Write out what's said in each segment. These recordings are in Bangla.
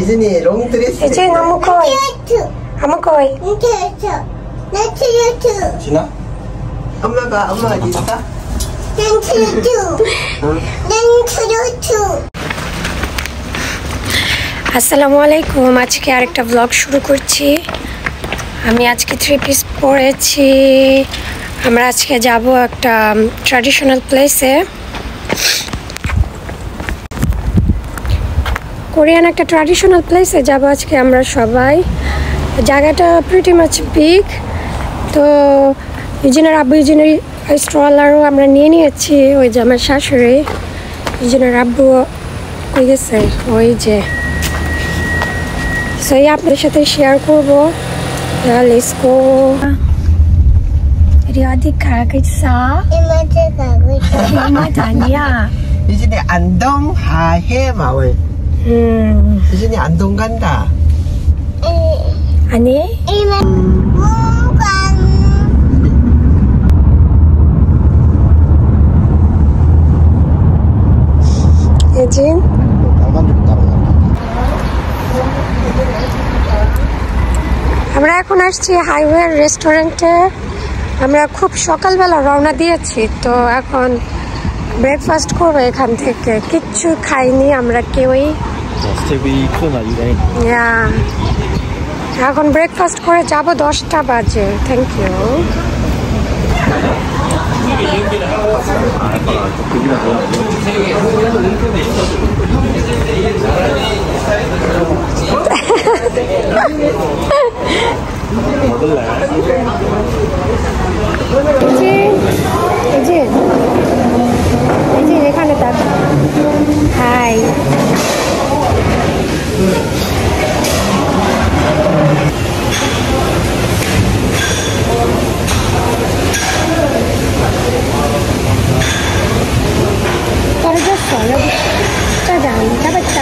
이진이 롱드레스. 이진 아무거이. 아무거이. 진아? 엄마가 엄마 어디 있어? আসসালামু আলাইকুম। আজকে আরেকটা ব্লগ শুরু করছি। আমি আজকে 3 পিস পরেছি। আমরা আজকে যাব একটা ট্র্যাডিশনাল প্লেসে, কোরিয়ান একটা ট্র্যাডিশনাল প্লেসে যাব আজকে আমরা সবাই। জায়গাটা প্রিটি মাচ বিগ। তো ইজিনের আব্বু ইজিনের স্ট্রলারও আমরা নিয়ে নিয়েছি। ওই যে আমার শাশুড়ি, ইজিনের আব্বু কই গেছে, ওই যে। সো এই আপনাদের সাথে শেয়ার করবো। Let's go. 어디 가고 있어? 이마트 아니야. 이진이 안동 하해 마을. 이진이 안동 간다. 아니? 예진? আমরা এখন আসছি হাইওয়ে রেস্টুরেন্টে। আমরা খুব সকালবেলা রওনা দিয়েছি, তো এখন ব্রেকফাস্ট করবো এখান থেকে। কিচ্ছু খাইনি আমরা কেউই। এখন ব্রেকফাস্ট করে যাব, 10টা বাজে। Thank you. এখানে তার হাই 떨어졌어. 여기 짜잔, 잡았다.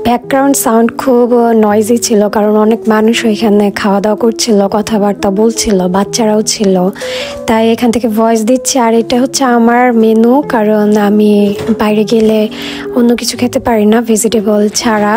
ব্যাকগ্রাউন্ড সাউন্ড খুব নয়েজি ছিল, কারণ অনেক মানুষ ওইখানে খাওয়া দাওয়া করছিল, কথাবার্তা বলছিল, বাচ্চারাও ছিল, তাই এখান থেকে ভয়েস দিচ্ছি। আর এটা হচ্ছে আমার মেনু, কারণ আমি বাইরে গেলে অন্য কিছু খেতে পারি না ভেজিটেবল ছাড়া।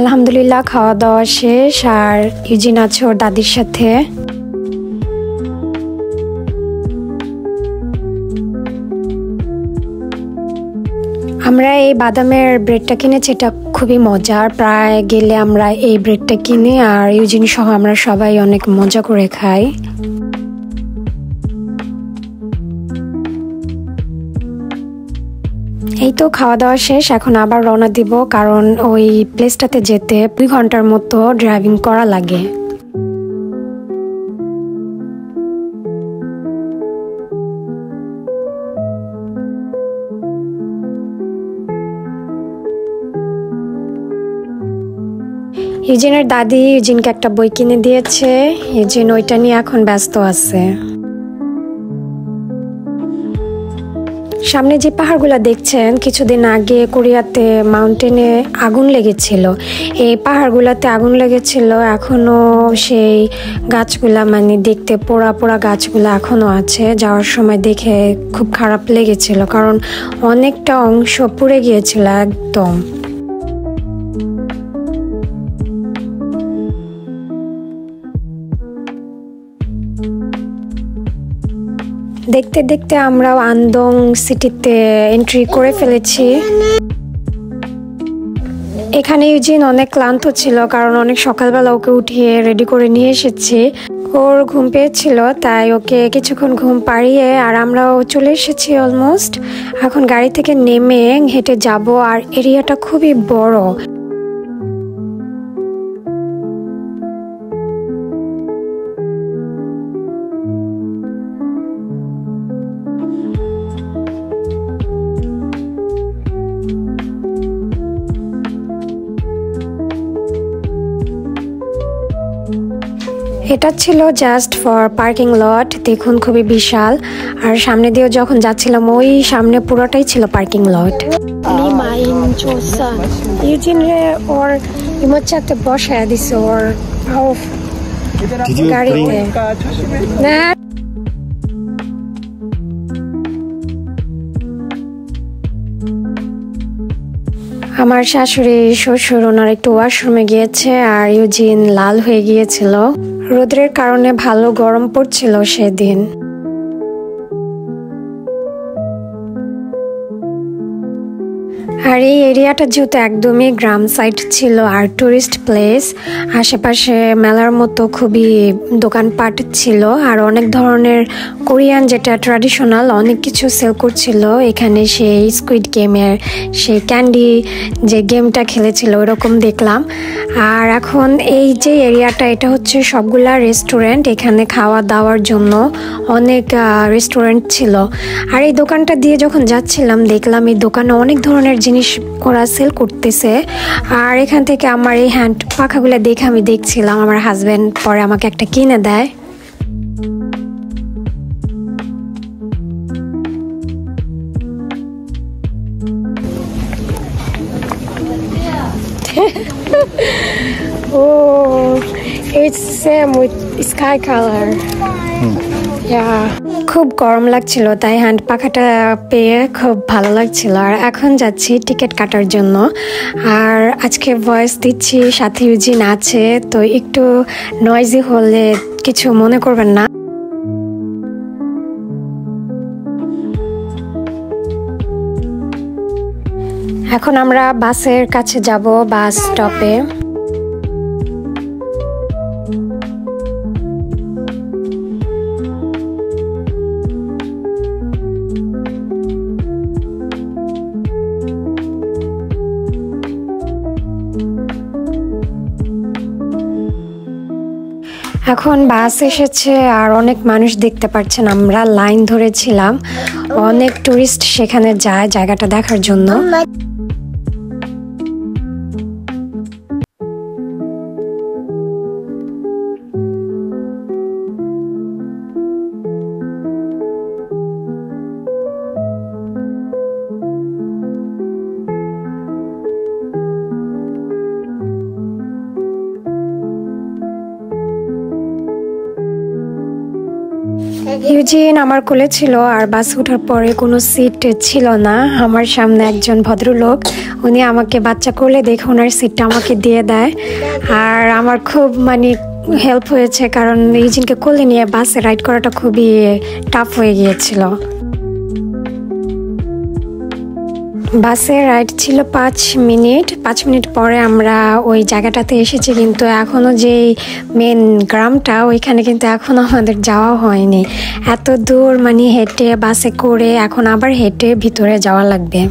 আলহামদুলিল্লাহ খাওয়া দাওয়া শেষ। আর ইউজিন আছে ওর দাদির সাথে। আমরা এই বাদামের ব্রেডটা কিনেছি, এটা খুবই মজার। প্রায় গেলে আমরা এই ব্রেডটা কিনি, আর ইউজিন সহ আমরা সবাই অনেক মজা করে খাই। এই তো খাওয়া দাওয়া শেষ, এখন আবার রওনা দিব, কারণ ওই প্লেসটাতে যেতে 2 ঘন্টার মতো ড্রাইভিং করা লাগে। ইউজিনের দাদি ইউজিনকে একটা বই কিনে দিয়েছে। ইউজিন ওইটা নিয়ে এখন ব্যস্ত আছে। সামনে যে পাহাড়গুলো দেখছেন, কিছুদিন আগে কোরিয়াতে মাউন্টেনে আগুন লেগেছিল। এই পাহাড়গুলোতে আগুন লেগেছিল, এখনো সেই গাছগুলা, মানে দেখতে পোড়া পোড়া গাছগুলো এখনো আছে। যাওয়ার সময় দেখে খুব খারাপ লেগেছিল, কারণ অনেকটা অংশ পুড়ে গিয়েছিল একদম। দেখতে দেখতে আমরাও আন্দং সিটিতে এন্ট্রি করে ফেলেছি। এখানে ইউজিন অনেক ক্লান্ত ছিল, কারণ অনেক সকালবেলা ওকে উঠিয়ে রেডি করে নিয়ে এসেছি। ওর ঘুম পেয়েছিল, তাই ওকে কিছুক্ষণ ঘুম পাড়িয়ে আর আমরাও চলে এসেছি অলমোস্ট। এখন গাড়ি থেকে নেমে হেঁটে যাব, আর এরিয়াটা খুবই বড়। এটা ছিল জাস্ট ফর পার্কিং লট। দেখুন খুবই বিশাল, আর সামনে দিয়ে যখন যাচ্ছিলাম ওই সামনে পুরোটাই ছিল পার্কিং লট। ইউজিনরে ওর ইমোচাতে বসায় দিছে ওর গাড়িতে না। আমার শাশুড়ি শ্বশুর ওনার একটু ওয়াশরুমে গিয়েছে, আর ইউজিন লাল হয়ে গিয়েছিল। রোদের কারণে ভালো গরম পড়ছিল সেদিন। আর এই এরিয়াটা যেহেতু একদমই গ্রাম সাইড ছিল আর টুরিস্ট প্লেস, আশেপাশে মেলার মতো খুবই দোকানপাট ছিল, আর অনেক ধরনের কোরিয়ান যেটা ট্র্যাডিশনাল অনেক কিছু সেল করছিল এখানে। সেই স্কুইড গেমের সেই ক্যান্ডি যে গেমটা খেলেছিল ওরকম দেখলাম। আর এখন এই যে এরিয়াটা এটা হচ্ছে সবগুলা রেস্টুরেন্ট, এখানে খাওয়া দাওয়ার জন্য অনেক রেস্টুরেন্ট ছিল। আর এই দোকানটা দিয়ে যখন যাচ্ছিলাম দেখলাম এই দোকানে অনেক ধরনের জিনিস ওরা সেল করতেছে। আর এখান থেকে আমার এই হ্যান্ড পাখাগুলো দেখে আমি দেখছিলাম, আমার হাজবেন্ড পরে আমাকে একটা কিনে দেয়। Oh, it's same with sky color. Yeah. খুব গরম লাগছিল, তাই হ্যান্ড পাখাটা পেয়ে খুব ভালো লাগছিল। আর এখন যাচ্ছি টিকিট কাটার জন্য। আর আজকে ভয়েস দিচ্ছি, সাথে ইউজিন আছে, তো একটু নয়েজি হলে কিছু মনে করবেন না। এখন আমরা বাসের কাছে যাব, বাস স্টপে। এখন বাস এসেছে আর অনেক মানুষ দেখতে পাচ্ছেন, আমরা লাইন ধরেছিলাম। অনেক টুরিস্ট সেখানে যায় জায়গাটা দেখার জন্য। ইউজিন আমার কোলে ছিল, আর বাস ওঠার পরে কোনো সিট ছিল না। আমার সামনে একজন ভদ্রলোক, উনি আমাকে বাচ্চা কোলে দেখে ওনার সিটটা আমাকে দিয়ে দেয়। আর আমার খুব হেল্প হয়েছে, কারণ ইউজিনকে কোলে নিয়ে বাসে রাইড করাটা খুবই টাফ হয়ে গিয়েছিল। বাসে রাইড ছিল 5 মিনিট। 5 মিনিট পরে আমরা ওই জায়গাটাতে এসেছি, কিন্তু এখনও যে মেন গ্রামটা ওইখানে কিন্তু এখনও আমাদের যাওয়া হয়নি। এত দূর হেঁটে বাসে করে এখন আবার হেঁটে ভিতরে যাওয়া লাগবে।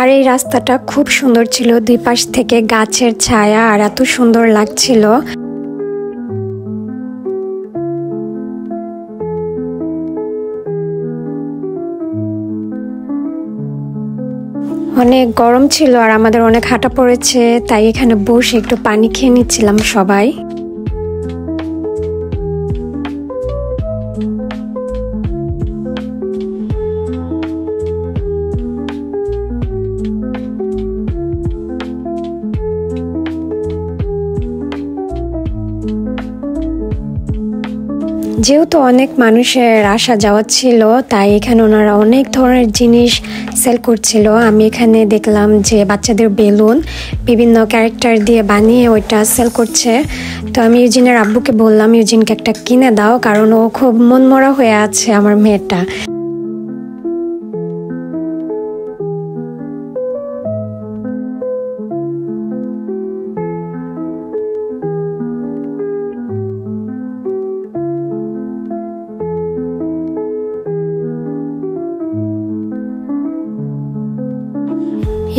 আর এই রাস্তাটা খুব সুন্দর ছিল, দুই পাশ থেকে গাছের ছায়া, আর এত সুন্দর লাগছিল। অনেক গরম ছিল আর আমাদের অনেক হাঁটা পড়েছে, তাই এখানে বসে একটু পানি খেয়ে নিচ্ছিলাম সবাই। যেহেতু অনেক মানুষের আসা যাওয়া ছিল, তাই এখানে ওনারা অনেক ধরনের জিনিস সেল করছিল। আমি এখানে দেখলাম যে বাচ্চাদের বেলুন বিভিন্ন ক্যারেক্টার দিয়ে বানিয়ে ওইটা সেল করছে। তো আমি ইউজিনের আব্বুকে বললাম ইউজিনকে একটা কিনে দাও, কারণ ও খুব মনমরা হয়ে আছে আমার মেয়েটা।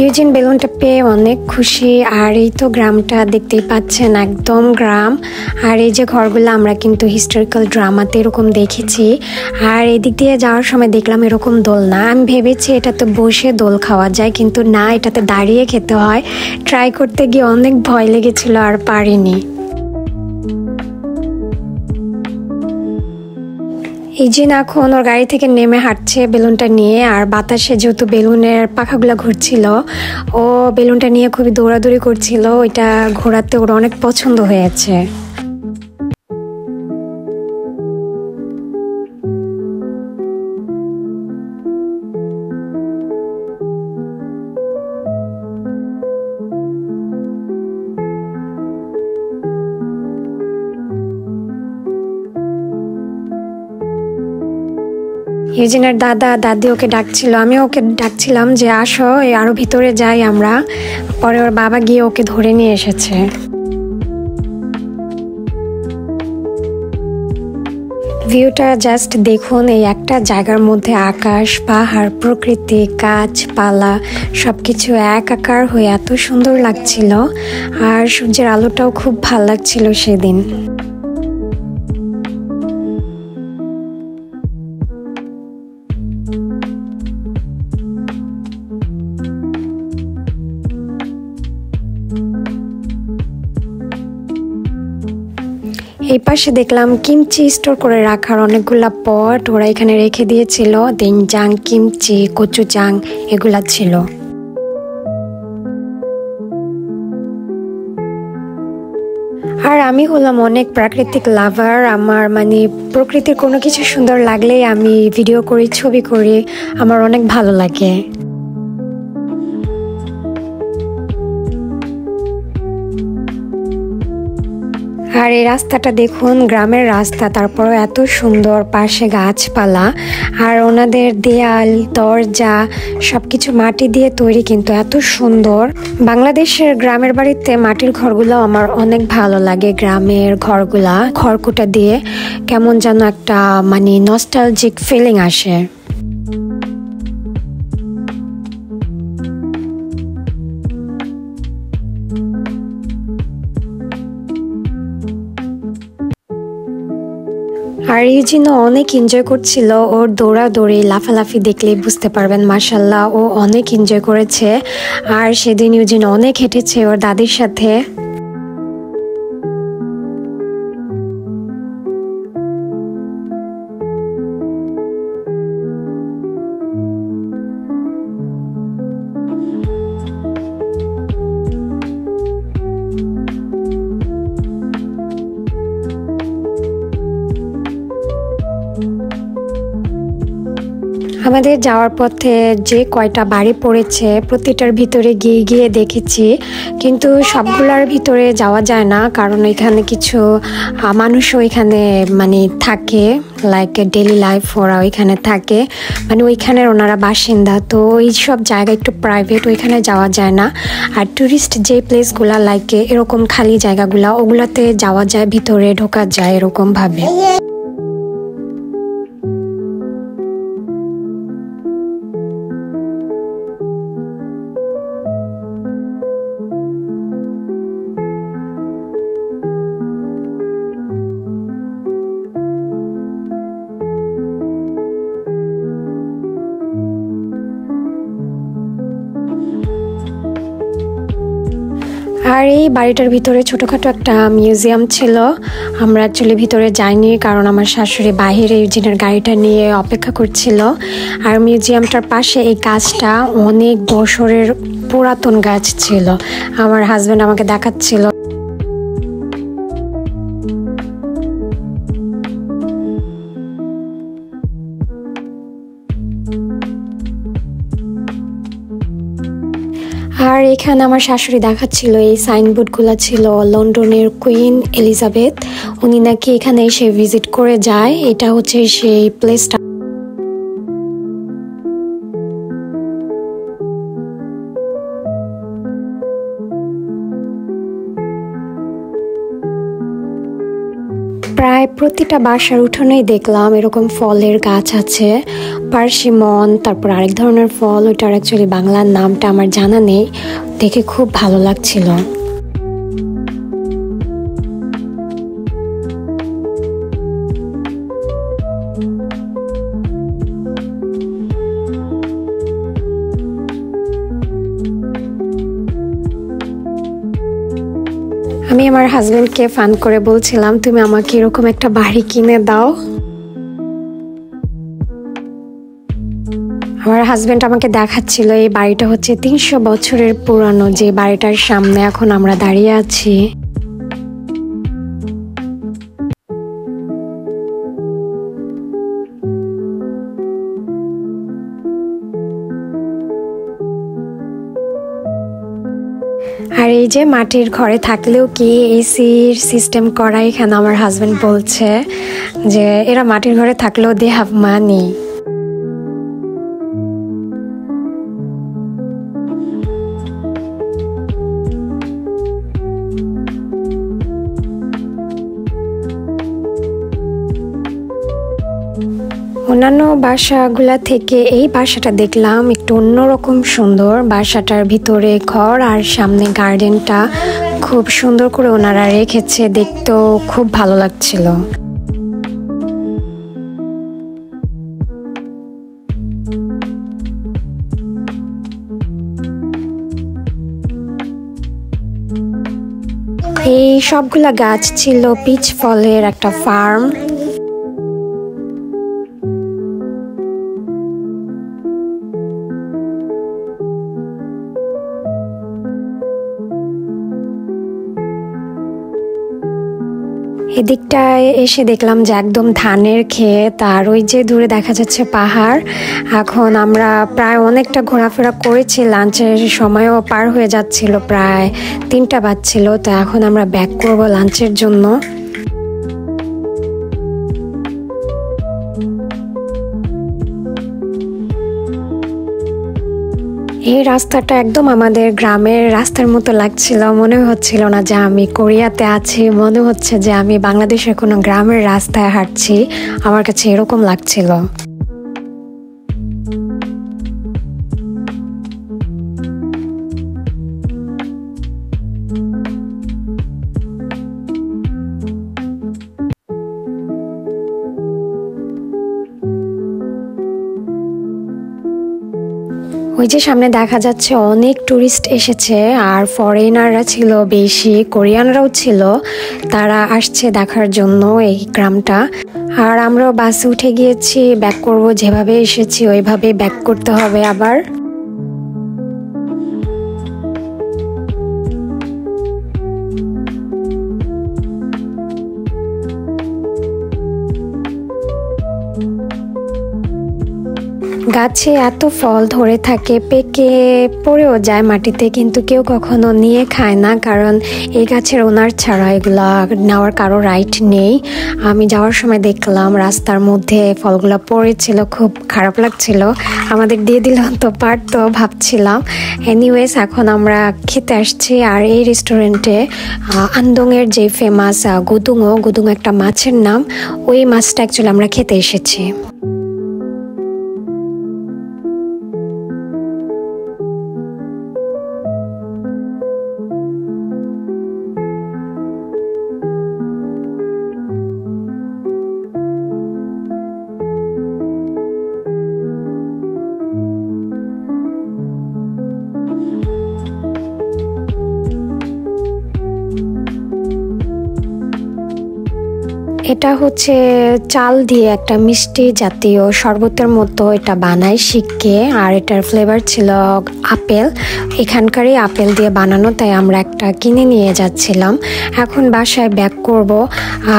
ইউজিন বেলুনটা পেয়ে অনেক খুশি। আর এই তো গ্রামটা দেখতেই পাচ্ছেন, একদম গ্রাম। আর এই যে ঘরগুলো আমরা কিন্তু হিস্টোরিক্যাল ড্রামাতে এরকম দেখেছি। আর এদিক দিয়ে যাওয়ার সময় দেখলাম এরকম দোলনা। আমি ভেবেছি এটাতে বসে দোল খাওয়া যায়, কিন্তু না, এটাতে দাঁড়িয়ে খেতে হয়। ট্রাই করতে গিয়ে অনেক ভয় লেগেছিল আর পারিনি। ইজিন এখন ওর গাড়ি থেকে নেমে হাঁটছে বেলুনটা নিয়ে। আর বাতাসে যেহেতু বেলুনের পাখাগুলো ঘুরছিল, ও বেলুনটা নিয়ে খুবই দৌড়াদৌড়ি করছিল। ওইটা ঘোরাতে ওর অনেক পছন্দ হয়েছে। ইউজিনের দাদা দাদি ওকে ডাকছিল, আমি ওকে ডাকছিলাম যে আসো আরো ভিতরে যাই আমরা। পরে ওর বাবা গিয়ে ওকে ধরে নিয়ে এসেছে। ভিউটা জাস্ট দেখুন, এই একটা জায়গার মধ্যে আকাশ, পাহাড়, প্রকৃতি, গাছপালা সবকিছু একাকার হয়ে এত সুন্দর লাগছিল। আর সূর্যের আলোটাও খুব ভালো লাগছিল সেদিন। এই পাশে দেখলাম কিমচি স্টোর করে রাখার অনেকগুলা পট ওরা এখানে রেখে দিয়েছিল। দেনজাং, কিমচি, কচুজাং এগুলা ছিল। আর আমি হলাম অনেক প্রাকৃতিক লাভার। আমার প্রকৃতির কোনো কিছু সুন্দর লাগলেই আমি ভিডিও করি, ছবি করি, আমার অনেক ভালো লাগে। আর এই রাস্তাটা দেখুন, গ্রামের রাস্তা, তারপরও এত সুন্দর, পাশে গাছপালা। আর ওনাদের দেয়াল, দরজা সবকিছু মাটি দিয়ে তৈরি, কিন্তু এত সুন্দর। বাংলাদেশের গ্রামের বাড়িতে মাটির ঘরগুলো আমার অনেক ভালো লাগে। গ্রামের ঘরগুলা খড়কুটা দিয়ে কেমন যেন একটা নস্টালজিক ফিলিং আসে। আর ইউজিনও অনেক এনজয় করছিল। ওর দৌড়াদৌড়ি, লাফালাফি দেখলেই বুঝতে পারবেন মাশাল্লাহ ও অনেক এনজয় করেছে। আর সেদিন ইউজিন অনেক হেঁটেছে ওর দাদির সাথে। আমাদের যাওয়ার পথে যে কয়টা বাড়ি পড়েছে প্রতিটার ভিতরে গিয়ে গিয়ে দেখেছি, কিন্তু সবগুলার ভিতরে যাওয়া যায় না, কারণ এখানে কিছু মানুষও এখানে থাকে, লাইক ডেইলি লাইফ ওরা ওইখানে থাকে, ওইখানের ওনারা বাসিন্দা। তো ওই সব জায়গা একটু প্রাইভেট, ওইখানে যাওয়া যায় না। আর টুরিস্ট যে প্লেসগুলা লাইক এরকম খালি জায়গাগুলা, ওগুলাতে যাওয়া যায়, ভিতরে ঢোকা যায় এরকম ভাবে। আর এই বাড়িটার ভিতরে ছোটোখাটো একটা মিউজিয়াম ছিল। আমরা অ্যাকচুয়ালি ভিতরে যাইনি, কারণ আমার শাশুড়ি বাহিরে ইউজিনের গাড়িটা নিয়ে অপেক্ষা করছিল। আর মিউজিয়ামটার পাশে এই গাছটা অনেক বছরের পুরাতন গাছ ছিল, আমার হাজব্যান্ড আমাকে দেখাচ্ছিল। আর এখানে আমার শাশুড়ি দেখাচ্ছিল এই সাইনবোর্ডগুলো ছিল লন্ডনের কুইন এলিজাবেথ, উনি নাকি এখানে এসে ভিজিট করে যায়। এটা হচ্ছে সেই প্লেসটা। প্রায় প্রতিটা বাসার উঠোনেই দেখলাম এরকম ফলের গাছ আছে, পার্সিমন, তারপর আরেক ধরনের ফল, ওইটার অ্যাকচুয়ালি বাংলার নামটা আমার জানা নেই। দেখে খুব ভালো লাগছিল। আমি আমার হাজবেন্ডকে ফান করে বলছিলাম, তুমি আমাকে এরকম একটা বাড়ি কিনে দাও। আমার হাজবেন্ড আমাকে দেখাচ্ছিল এই বাড়িটা হচ্ছে 300 বছরের পুরানো, যে বাড়িটার সামনে এখন আমরা দাঁড়িয়ে আছি। আর এই যে মাটির ঘরে থাকলেও কি এসির সিস্টেম করা, এখানে আমার হাজবেন্ড বলছে যে এরা মাটির ঘরে থাকলেও দে হ্যাভ মানি। অন্যান্য বাসাগুলা থেকে এই বাসাটা দেখলাম একটু অন্যরকম সুন্দর। বাসাটার ভিতরে ঘর আর সামনে গার্ডেনটা খুব সুন্দর করে ওনারা রেখেছে, দেখতেও খুব ভালো লাগছিল। এই সবগুলা গাছ ছিল পিচ ফলের একটা ফার্ম। এদিকটায় এসে দেখলাম যে একদম ধানের ক্ষেত, আর ওই যে দূরে দেখা যাচ্ছে পাহাড়। এখন আমরা প্রায় অনেকটা ঘোরাফেরা করেছি, লাঞ্চের সময়ও পার হয়ে যাচ্ছিল, প্রায় 3টা বাজছিল। তো এখন আমরা ব্যাক করব লাঞ্চের জন্য। এই রাস্তাটা একদম আমাদের গ্রামের রাস্তার মতো লাগছিল, মনে হচ্ছিল না যে আমি কোরিয়াতে আছি, মনে হচ্ছে যে আমি বাংলাদেশের কোনো গ্রামের রাস্তায় হাঁটছি, আমার কাছে এরকম লাগছিল। ওই যে সামনে দেখা যাচ্ছে অনেক টুরিস্ট এসেছে, আর ফরেনাররা ছিল বেশি, কোরিয়ানরাও ছিল, তারা আসছে দেখার জন্য এই গ্রামটা। আর আমরাও বাসে উঠে গিয়েছি, ব্যাক করব, যেভাবে এসেছি ওইভাবে ব্যাক করতে হবে আবার। গাছে এত ফল ধরে থাকে, পেকে পড়েও যায় মাটিতে, কিন্তু কেউ কখনো নিয়ে খায় না, কারণ এই গাছের ওনার ছাড়া এগুলা নেওয়ার কারো রাইট নেই। আমি যাওয়ার সময় দেখলাম রাস্তার মধ্যে ফলগুলা পড়েছিল, খুব খারাপ লাগছিল, আমাদের দিয়ে দিল তো পারতো ভাবছিলাম। এনিওয়েজ এখন আমরা খেতে আসছি, আর এই রেস্টুরেন্টে আন্দংয়ের যে ফেমাস গুদুং একটা মাছের নাম, ওই মাছটা অ্যাকচুয়ালি আমরা খেতে এসেছি। এটা হচ্ছে চাল দিয়ে একটা মিষ্টি জাতীয় শরবতের মতো এটা বানায় শিখকে, আর এটার ফ্লেভার ছিল আপেল, এখানকারই আপেল দিয়ে বানানো, তাই আমরা একটা কিনে নিয়ে যাচ্ছিলাম। এখন বাসায় ব্যাক করব।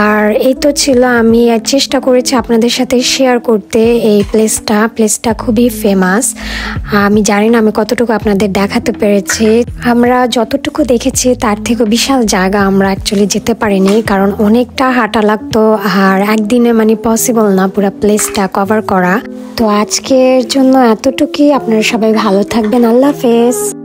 আর এই তো ছিল, আমি চেষ্টা করেছি আপনাদের সাথে শেয়ার করতে এই প্লেসটা খুবই ফেমাস। আমি জানি না আমি কতটুকু আপনাদের দেখাতে পেরেছি, আমরা যতটুকু দেখেছি তার থেকে বিশাল জায়গা আমরা অ্যাকচুয়ালি যেতে পারিনি, কারণ অনেকটা হাঁটা লাগতো, আর একদিনে মানে পসিবল না পুরো প্লেসটা কভার করা। তো আজকের জন্য এতটুকুই, আপনারা সবাই ভালো থাকবেন, আল্লাহ হাফেজ।